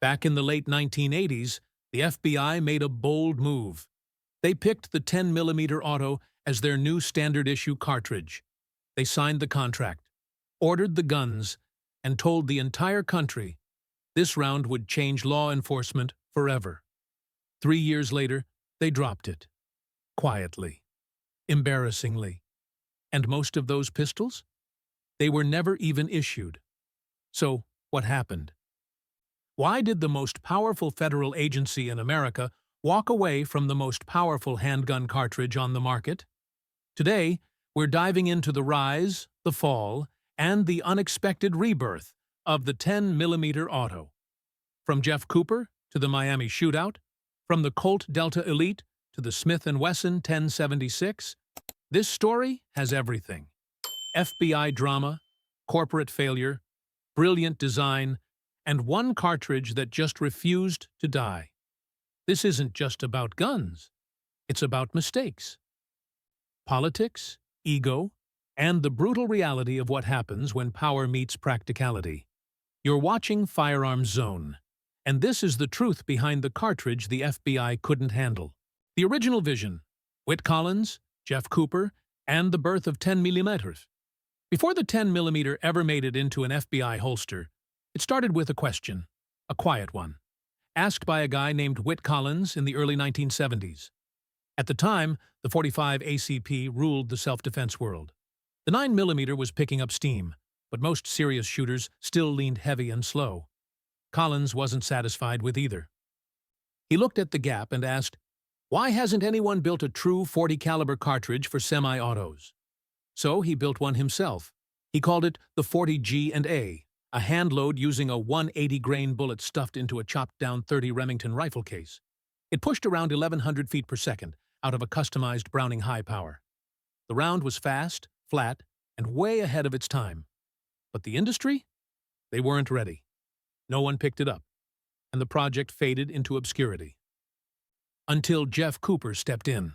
Back in the late 1980s, the FBI made a bold move. They picked the 10mm auto as their new standard-issue cartridge. They signed the contract, ordered the guns, and told the entire country this round would change law enforcement forever. 3 years later, they dropped it. Quietly. Embarrassingly. And most of those pistols? They were never even issued. So, what happened? Why did the most powerful federal agency in America walk away from the most powerful handgun cartridge on the market? Today, we're diving into the rise, the fall, and the unexpected rebirth of the 10mm auto. From Jeff Cooper to the Miami shootout, from the Colt Delta Elite to the Smith & Wesson 1076, this story has everything. FBI drama, corporate failure, brilliant design, and one cartridge that just refused to die. This isn't just about guns. It's about mistakes, politics, ego, and the brutal reality of what happens when power meets practicality. You're watching Firearms Zone, and this is the truth behind the cartridge the FBI couldn't handle. The original vision, Whit Collins, Jeff Cooper, and the birth of 10mm. Before the 10mm ever made it into an FBI holster, it started with a question, a quiet one, asked by a guy named Whit Collins in the early 1970s. At the time, the .45 ACP ruled the self-defense world. The 9mm was picking up steam, but most serious shooters still leaned heavy and slow. Collins wasn't satisfied with either. He looked at the gap and asked, why hasn't anyone built a true .40 caliber cartridge for semi-autos? So he built one himself. He called it the .40 G&A, a hand load using a 180-grain bullet stuffed into a chopped-down .30 Remington rifle case. It pushed around 1,100 feet per second out of a customized Browning high power. The round was fast, flat, and way ahead of its time. But the industry? They weren't ready. No one picked it up, and the project faded into obscurity. Until Jeff Cooper stepped in.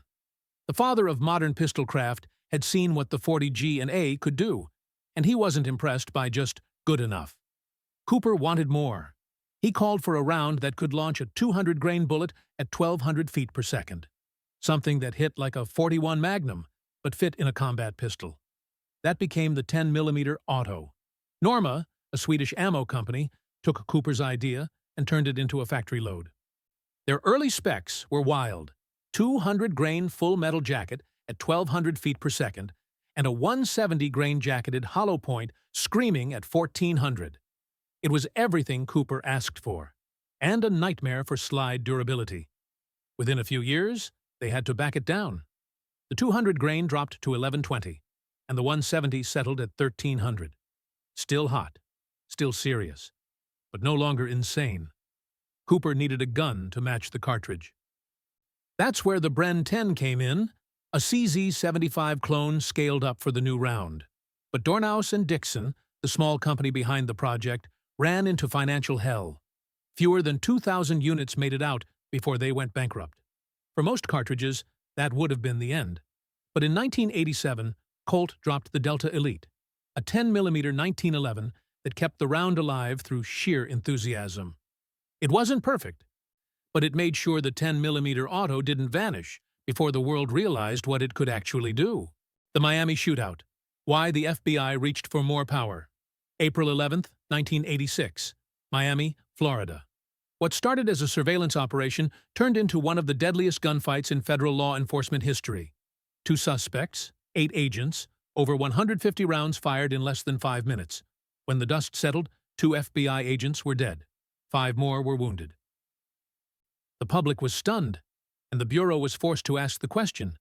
The father of modern pistolcraft had seen what the .40 G&A could do, and he wasn't impressed by just good enough. Cooper wanted more. He called for a round that could launch a 200-grain bullet at 1,200 feet per second. Something that hit like a .41 Magnum, but fit in a combat pistol. That became the 10mm auto. Norma, a Swedish ammo company, took Cooper's idea and turned it into a factory load. Their early specs were wild. 200-grain full-metal jacket at 1,200 feet per second, and a 170-grain jacketed hollow point screaming at 1,400. It was everything Cooper asked for, and a nightmare for slide durability. Within a few years, they had to back it down. The 200-grain dropped to 1,120, and the 170 settled at 1,300. Still hot, still serious, but no longer insane. Cooper needed a gun to match the cartridge. That's where the Bren 10 came in, a CZ-75 clone scaled up for the new round. But Dornaus and Dixon, the small company behind the project, ran into financial hell. Fewer than 2,000 units made it out before they went bankrupt. For most cartridges, that would have been the end. But in 1987, Colt dropped the Delta Elite, a 10mm 1911 that kept the round alive through sheer enthusiasm. It wasn't perfect, but it made sure the 10mm auto didn't vanish before the world realized what it could actually do. The Miami shootout. Why the FBI reached for more power. April 11, 1986. Miami, Florida. What started as a surveillance operation turned into one of the deadliest gunfights in federal law enforcement history. 2 suspects, 8 agents, over 150 rounds fired in less than 5 minutes. When the dust settled, 2 FBI agents were dead. 5 more were wounded. The public was stunned, and the Bureau was forced to ask the question,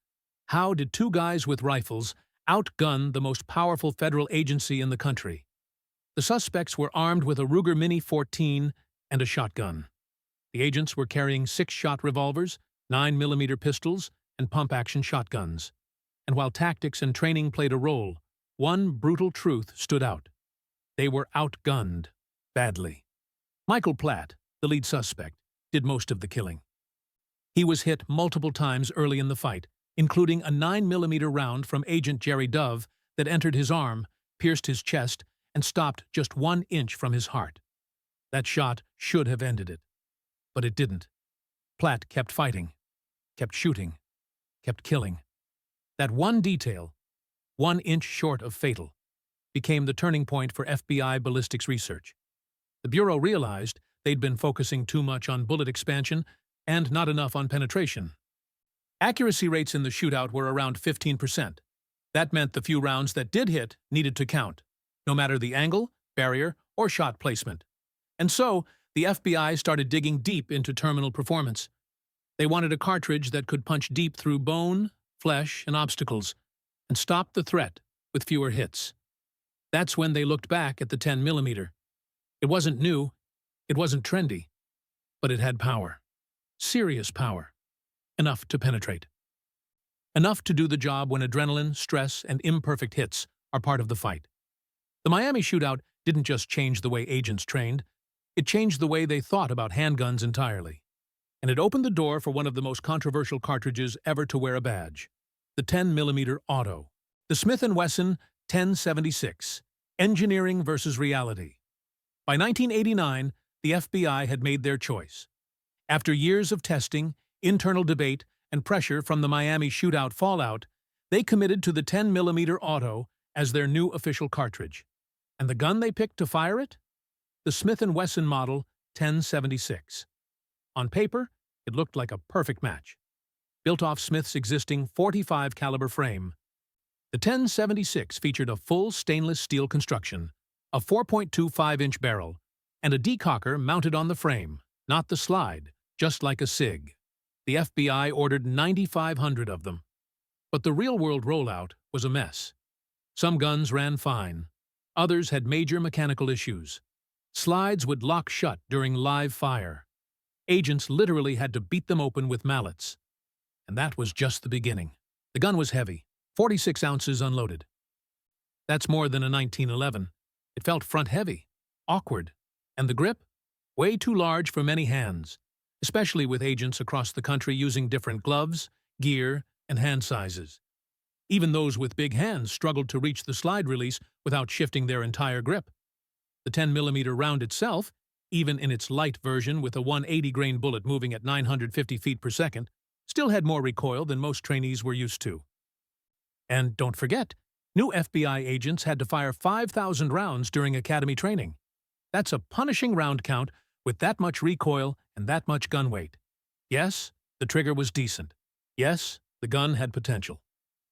how did 2 guys with rifles outgun the most powerful federal agency in the country? The suspects were armed with a Ruger Mini 14 and a shotgun. The agents were carrying 6-shot revolvers, 9mm pistols, and pump-action shotguns. And while tactics and training played a role, one brutal truth stood out. They were outgunned badly. Michael Platt, the lead suspect, did most of the killing. He was hit multiple times early in the fight, including a 9mm round from Agent Jerry Dove that entered his arm, pierced his chest, and stopped just 1 inch from his heart. That shot should have ended it. But it didn't. Platt kept fighting, kept shooting, kept killing. That one detail, 1 inch short of fatal, became the turning point for FBI ballistics research. The Bureau realized they'd been focusing too much on bullet expansion and not enough on penetration. Accuracy rates in the shootout were around 15%. That meant the few rounds that did hit needed to count, no matter the angle, barrier, or shot placement. And so, the FBI started digging deep into terminal performance. They wanted a cartridge that could punch deep through bone, flesh, and obstacles, and stop the threat with fewer hits. That's when they looked back at the 10mm. It wasn't new, it wasn't trendy, but it had power. Serious power. Enough to penetrate. Enough to do the job when adrenaline, stress, and imperfect hits are part of the fight. The Miami shootout didn't just change the way agents trained, it changed the way they thought about handguns entirely. And it opened the door for one of the most controversial cartridges ever to wear a badge, the 10mm auto. The Smith & Wesson 1076, Engineering versus Reality. By 1989, the FBI had made their choice. After years of testing, internal debate, and pressure from the Miami shootout fallout, they committed to the 10mm auto as their new official cartridge. And the gun they picked to fire it? The Smith & Wesson model 1076. On paper, it looked like a perfect match. Built off Smith's existing .45 caliber frame, the 1076 featured a full stainless steel construction, a 4.25-inch barrel, and a decocker mounted on the frame, not the slide, just like a SIG. The FBI ordered 9,500 of them. But the real-world rollout was a mess. Some guns ran fine. Others had major mechanical issues. Slides would lock shut during live fire. Agents literally had to beat them open with mallets. And that was just the beginning. The gun was heavy, 46 ounces unloaded. That's more than a 1911. It felt front-heavy, awkward, and the grip? Way too large for many hands, especially with agents across the country using different gloves, gear, and hand sizes. Even those with big hands struggled to reach the slide release without shifting their entire grip. The 10mm round itself, even in its light version with a 180-grain bullet moving at 950 feet per second, still had more recoil than most trainees were used to. And don't forget, new FBI agents had to fire 5,000 rounds during academy training. That's a punishing round count with that much recoil and that much gun weight. Yes, the trigger was decent. Yes, the gun had potential.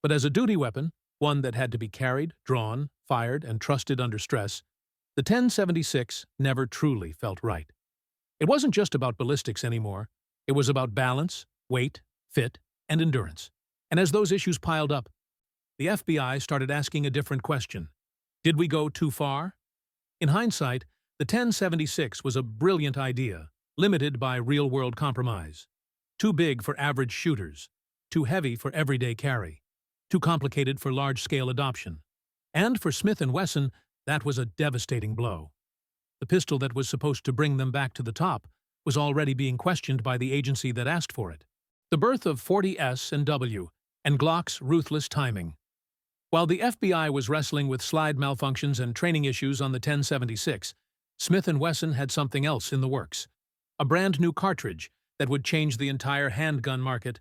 But as a duty weapon, one that had to be carried, drawn, fired, and trusted under stress, the 1076 never truly felt right. It wasn't just about ballistics anymore. It was about balance, weight, fit, and endurance. And as those issues piled up, the FBI started asking a different question. Did we go too far? In hindsight, the 1076 was a brilliant idea, limited by real-world compromise. Too big for average shooters, too heavy for everyday carry, too complicated for large-scale adoption. And for Smith & Wesson, that was a devastating blow. The pistol that was supposed to bring them back to the top was already being questioned by the agency that asked for it. The birth of 40S and W, and Glock's ruthless timing. While the FBI was wrestling with slide malfunctions and training issues on the 1076, Smith & Wesson had something else in the works. A brand new cartridge that would change the entire handgun market.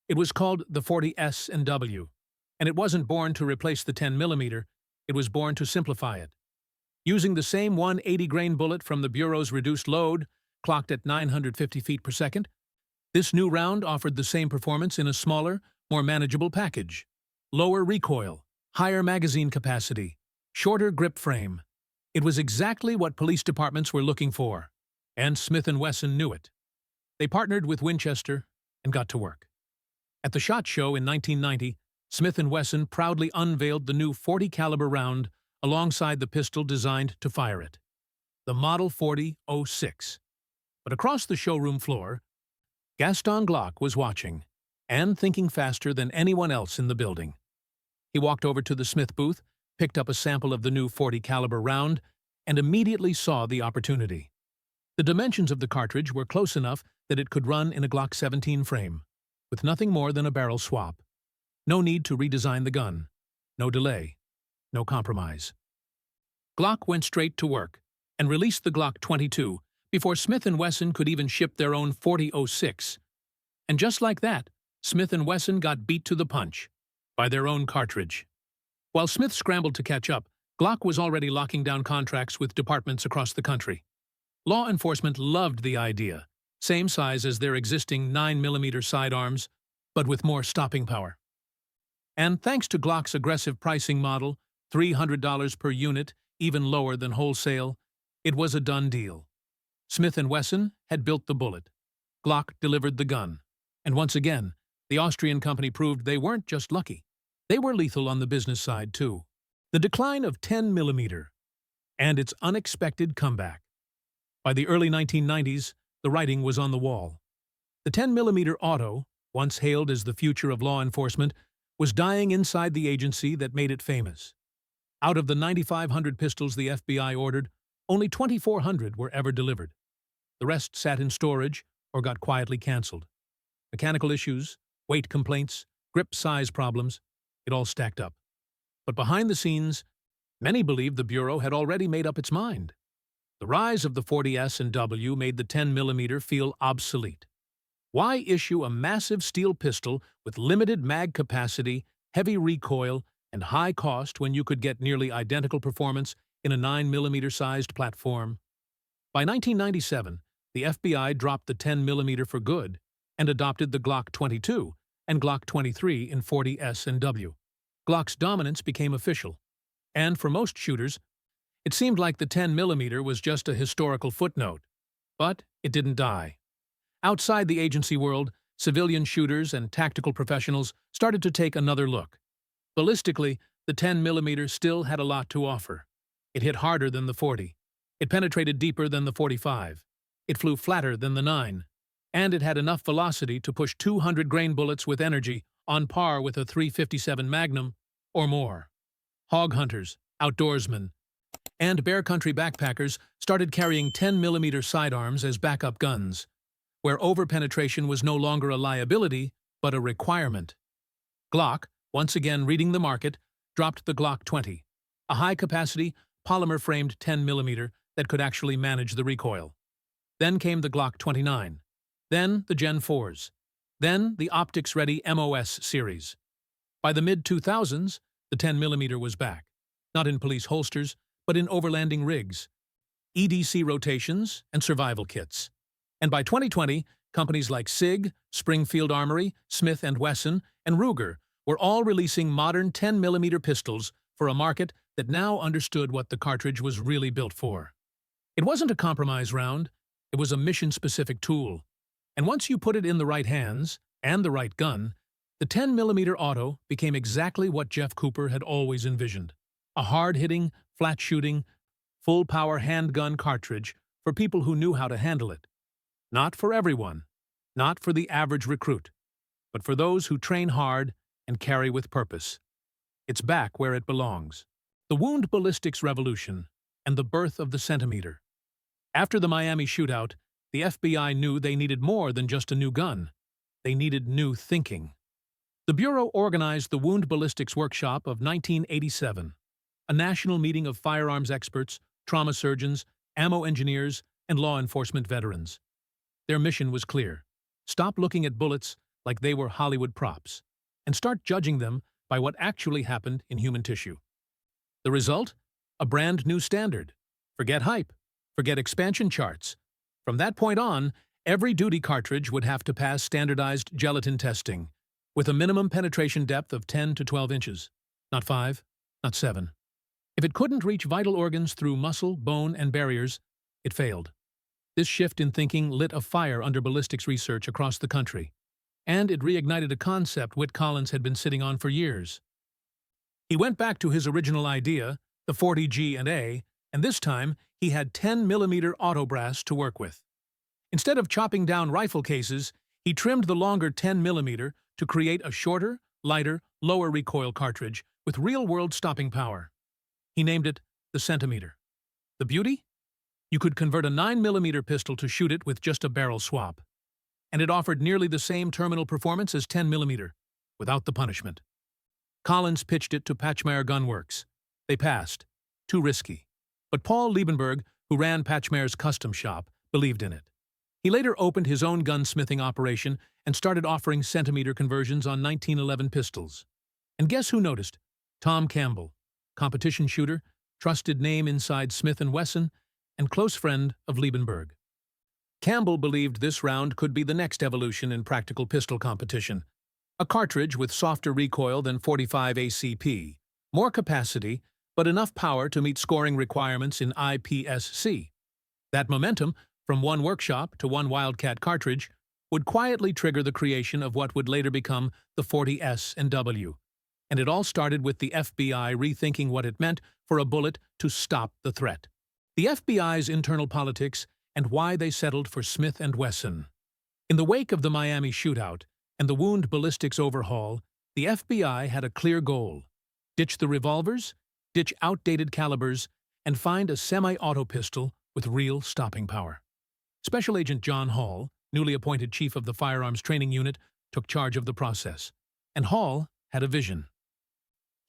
It was called the 40S and W, and it wasn't born to replace the 10mm, it was born to simplify it. Using the same 180-grain bullet from the Bureau's reduced load, clocked at 950 feet per second, this new round offered the same performance in a smaller, more manageable package. Lower recoil, higher magazine capacity, shorter grip frame. It was exactly what police departments were looking for, and Smith & Wesson knew it. They partnered with Winchester and got to work. At the SHOT Show in 1990, Smith & Wesson proudly unveiled the new .40 caliber round alongside the pistol designed to fire it, the Model 40-06. But across the showroom floor, Gaston Glock was watching, and thinking faster than anyone else in the building. He walked over to the Smith booth, picked up a sample of the new .40 caliber round, and immediately saw the opportunity. The dimensions of the cartridge were close enough that it could run in a Glock 17 frame, with nothing more than a barrel swap. No need to redesign the gun. No delay. No compromise. Glock went straight to work, and released the Glock 22 before Smith & Wesson could even ship their own .40-06. And just like that, Smith & Wesson got beat to the punch by their own cartridge. While Smith scrambled to catch up, Glock was already locking down contracts with departments across the country. Law enforcement loved the idea, same size as their existing 9mm sidearms, but with more stopping power. And thanks to Glock's aggressive pricing model, $300 per unit, even lower than wholesale, it was a done deal. Smith & Wesson had built the bullet. Glock delivered the gun. And once again, the Austrian company proved they weren't just lucky. They were lethal on the business side, too. The decline of 10mm and its unexpected comeback. By the early 1990s, the writing was on the wall. The 10mm auto, once hailed as the future of law enforcement, was dying inside the agency that made it famous. Out of the 9,500 pistols the FBI ordered, only 2,400 were ever delivered. The rest sat in storage or got quietly canceled. Mechanical issues, weight complaints, grip size problems, it all stacked up. But behind the scenes, many believed the Bureau had already made up its mind. The rise of the 40S and W made the 10mm feel obsolete. Why issue a massive steel pistol with limited mag capacity, heavy recoil, and high cost when you could get nearly identical performance in a 9mm-sized platform? By 1997, the FBI dropped the 10mm for good and adopted the Glock 22 and Glock 23 in 40S and W. Glock's dominance became official, and for most shooters, it seemed like the 10mm was just a historical footnote. But it didn't die. Outside the agency world, civilian shooters and tactical professionals started to take another look. Ballistically, the 10mm still had a lot to offer. It hit harder than the 40. It penetrated deeper than the 45. It flew flatter than the 9. And it had enough velocity to push 200-grain bullets with energy on par with a .357 Magnum or more. Hog hunters, outdoorsmen, and bear country backpackers started carrying 10mm sidearms as backup guns, where over-penetration was no longer a liability, but a requirement. Glock, once again reading the market, dropped the Glock 20, a high-capacity, polymer-framed 10mm that could actually manage the recoil. Then came the Glock 29. Then the Gen 4s. Then the optics-ready MOS series. By the mid-2000s, the 10mm was back, not in police holsters, but in overlanding rigs, EDC rotations, and survival kits. And by 2020, companies like SIG, Springfield Armory, Smith & Wesson, and Ruger were all releasing modern 10mm pistols for a market that now understood what the cartridge was really built for. It wasn't a compromise round, it was a mission-specific tool. And once you put it in the right hands, and the right gun, the 10mm auto became exactly what Jeff Cooper had always envisioned. A hard-hitting, flat-shooting, full-power handgun cartridge for people who knew how to handle it. Not for everyone, not for the average recruit, but for those who train hard and carry with purpose. It's back where it belongs. The wound ballistics revolution and the birth of the centimeter. After the Miami shootout, the FBI knew they needed more than just a new gun. They needed new thinking. The Bureau organized the Wound Ballistics Workshop of 1987, a national meeting of firearms experts, trauma surgeons, ammo engineers, and law enforcement veterans. Their mission was clear. Stop looking at bullets like they were Hollywood props, and start judging them by what actually happened in human tissue. The result? A brand new standard. Forget hype. Forget expansion charts. From that point on, every duty cartridge would have to pass standardized gelatin testing, with a minimum penetration depth of 10 to 12 inches. Not 5, not 7. If it couldn't reach vital organs through muscle, bone, and barriers, it failed. This shift in thinking lit a fire under ballistics research across the country, and it reignited a concept Whit Collins had been sitting on for years. He went back to his original idea, the 40G&A, and this time he had 10mm auto brass to work with. Instead of chopping down rifle cases, he trimmed the longer 10mm to create a shorter, lighter, lower recoil cartridge with real-world stopping power. He named it the Centimeter. The beauty? You could convert a 9mm pistol to shoot it with just a barrel swap. And it offered nearly the same terminal performance as 10mm, without the punishment. Collins pitched it to Patchmire Gun Works. They passed. Too risky. But Paul Liebenberg, who ran Patchmare's custom shop, believed in it. He later opened his own gunsmithing operation and started offering centimeter conversions on 1911 pistols. And guess who noticed? Tom Campbell, competition shooter, trusted name inside Smith & Wesson, and close friend of Liebenberg. Campbell believed this round could be the next evolution in practical pistol competition. A cartridge with softer recoil than .45 ACP, more capacity, but enough power to meet scoring requirements in IPSC. That momentum, from one workshop to one Wildcat cartridge, would quietly trigger the creation of what would later become the 40S and W. And it all started with the FBI rethinking what it meant for a bullet to stop the threat. The FBI's internal politics and why they settled for Smith & Wesson. In the wake of the Miami shootout and the wound ballistics overhaul, the FBI had a clear goal: ditch the revolvers, ditch outdated calibers, and find a semi-auto pistol with real stopping power. Special Agent John Hall, newly appointed chief of the Firearms Training Unit, took charge of the process. And Hall had a vision.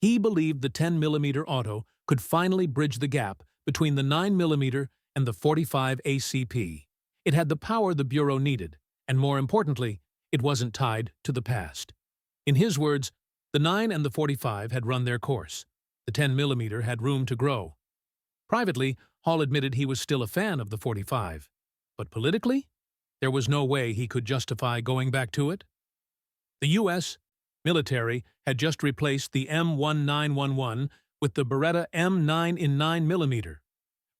He believed the 10mm auto could finally bridge the gap between the 9mm and the .45 ACP. It had the power the Bureau needed, and more importantly, it wasn't tied to the past. In his words, the 9 and the .45 had run their course. The 10mm had room to grow. Privately, Hall admitted he was still a fan of the .45. But politically, there was no way he could justify going back to it. The U.S. military had just replaced the M1911 with the Beretta M9 in 9mm.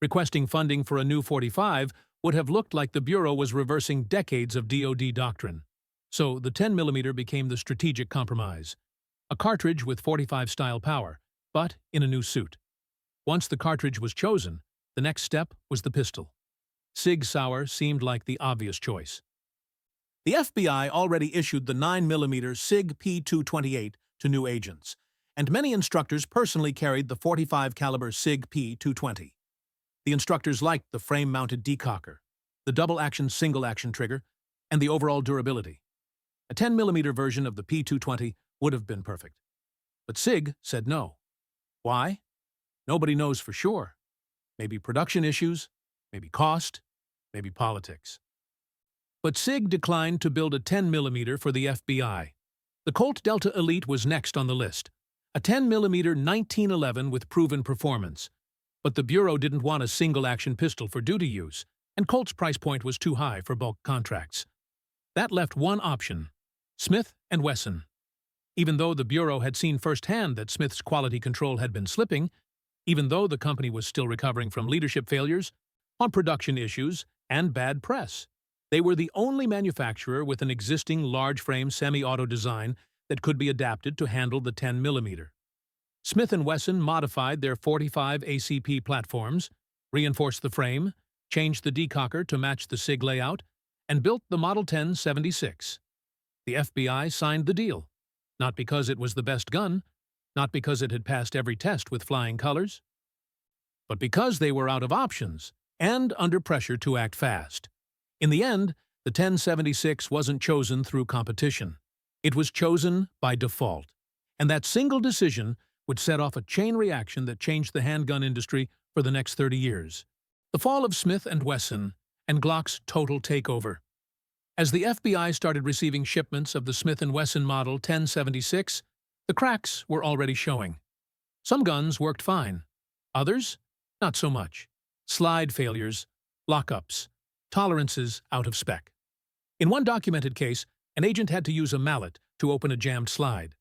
Requesting funding for a new .45 would have looked like the Bureau was reversing decades of DoD doctrine. So the 10mm became the strategic compromise. A cartridge with .45-style power, but in a new suit. Once the cartridge was chosen, the next step was the pistol. Sig Sauer seemed like the obvious choice. The FBI already issued the 9mm SIG P228 to new agents, and many instructors personally carried the .45 caliber SIG P220. The instructors liked the frame-mounted decocker, the double-action single-action trigger, and the overall durability. A 10mm version of the P220 would have been perfect. But SIG said no. Why? Nobody knows for sure. Maybe production issues, maybe cost, maybe politics. But SIG declined to build a 10mm for the FBI. The Colt Delta Elite was next on the list, a 10mm 1911 with proven performance. But the Bureau didn't want a single-action pistol for duty use, and Colt's price point was too high for bulk contracts. That left one option: Smith & Wesson. Even though the Bureau had seen firsthand that Smith's quality control had been slipping, even though the company was still recovering from leadership failures, on production issues, and bad press, they were the only manufacturer with an existing large-frame semi-auto design that could be adapted to handle the 10mm. Smith & Wesson modified their .45 ACP platforms, reinforced the frame, changed the decocker to match the SIG layout, and built the Model 1076. The FBI signed the deal, not because it was the best gun, not because it had passed every test with flying colors, but because they were out of options and under pressure to act fast. In the end, the 1076 wasn't chosen through competition. It was chosen by default, and that single decision would set off a chain reaction that changed the handgun industry for the next 30 years. The fall of Smith & Wesson and Glock's total takeover. As the FBI started receiving shipments of the Smith & Wesson Model 1076, the cracks were already showing. Some guns worked fine. Others, not so much. Slide failures, lockups, tolerances out of spec. In one documented case, an agent had to use a mallet to open a jammed slide.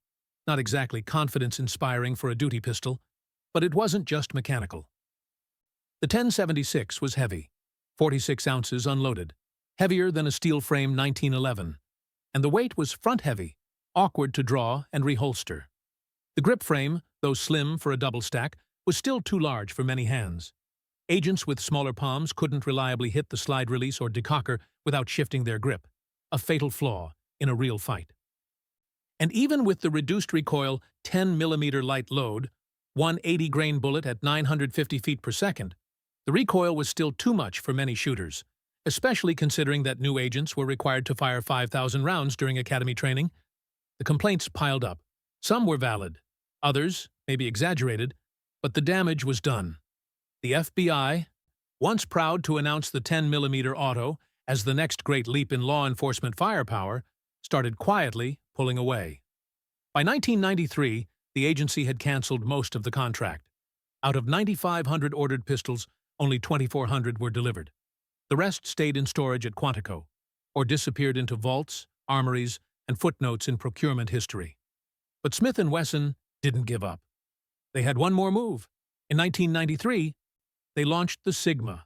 Not exactly confidence-inspiring for a duty pistol, but it wasn't just mechanical. The 1076 was heavy, 46 ounces unloaded, heavier than a steel-frame 1911, and the weight was front-heavy, awkward to draw and reholster. The grip frame, though slim for a double stack, was still too large for many hands. Agents with smaller palms couldn't reliably hit the slide release or decocker without shifting their grip, a fatal flaw in a real fight. And even with the reduced recoil 10mm light load, 180-grain bullet at 950 feet per second, the recoil was still too much for many shooters, especially considering that new agents were required to fire 5,000 rounds during academy training. The complaints piled up. Some were valid, others maybe exaggerated, but the damage was done. The FBI once proud to announce the 10mm auto as the next great leap in law enforcement firepower, started quietly pulling away. By 1993, the agency had canceled most of the contract. Out of 9,500 ordered pistols, only 2,400 were delivered. The rest stayed in storage at Quantico, or disappeared into vaults, armories, and footnotes in procurement history. But Smith & Wesson didn't give up. They had one more move. In 1993, they launched the Sigma,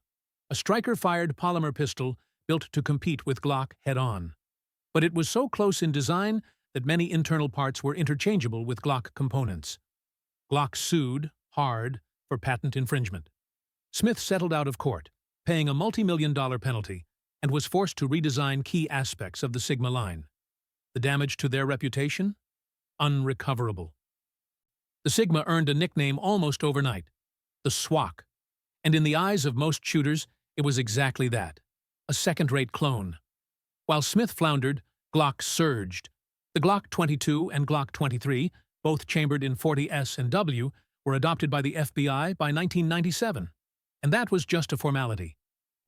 a striker-fired polymer pistol built to compete with Glock head-on. But it was so close in design that many internal parts were interchangeable with Glock components. Glock sued hard for patent infringement. Smith settled out of court, paying a multi-million-dollar penalty, and was forced to redesign key aspects of the Sigma line. The damage to their reputation? Unrecoverable. The Sigma earned a nickname almost overnight, the SWAC, and in the eyes of most shooters, it was exactly that, a second-rate clone. While Smith floundered, Glock surged. The Glock 22 and Glock 23, both chambered in 40S and W, were adopted by the FBI by 1997, and that was just a formality.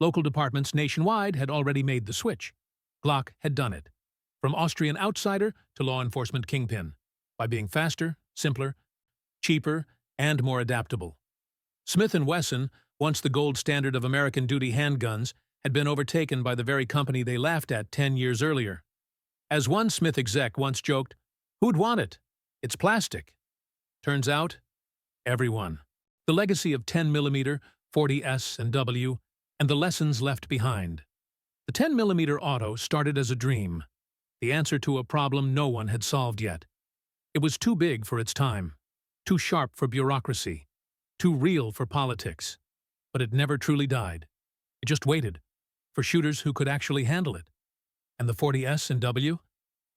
Local departments nationwide had already made the switch. Glock had done it, from Austrian outsider to law enforcement kingpin, by being faster, simpler, cheaper, and more adaptable. Smith & Wesson, once the gold standard of American duty handguns, had been overtaken by the very company they laughed at 10 years earlier. As one Smith exec once joked, "Who'd want it? It's plastic." Turns out, everyone. The legacy of 10mm, 40S, and W, and the lessons left behind. The 10mm auto started as a dream, the answer to a problem no one had solved yet. It was too big for its time, too sharp for bureaucracy, too real for politics. But it never truly died. It just waited, for shooters who could actually handle it. And the 40S and W?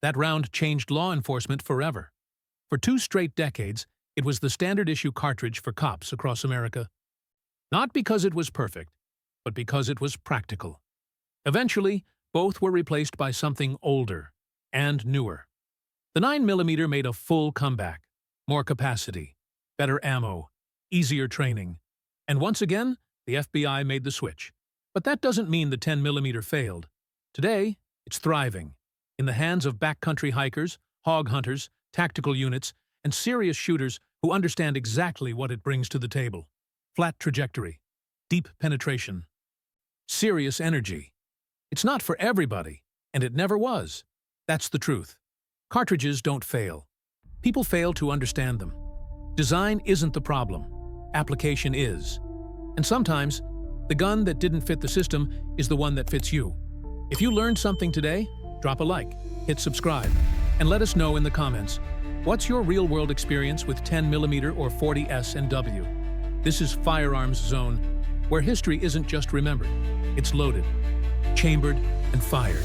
That round changed law enforcement forever. For 2 straight decades, it was the standard issue cartridge for cops across America. Not because it was perfect, but because it was practical. Eventually, both were replaced by something older and newer. The 9mm made a full comeback, more capacity, better ammo, easier training. And once again, the FBI made the switch. But that doesn't mean the 10mm failed. Today, it's thriving, in the hands of backcountry hikers, hog hunters, tactical units, and serious shooters who understand exactly what it brings to the table. Flat trajectory, deep penetration, serious energy. It's not for everybody, and it never was. That's the truth. Cartridges don't fail. People fail to understand them. Design isn't the problem. Application is. And sometimes, the gun that didn't fit the system is the one that fits you. If you learned something today, drop a like, hit subscribe, and let us know in the comments, what's your real-world experience with 10mm or 40S and W? This is Firearms Zone, where history isn't just remembered, it's loaded, chambered, and fired.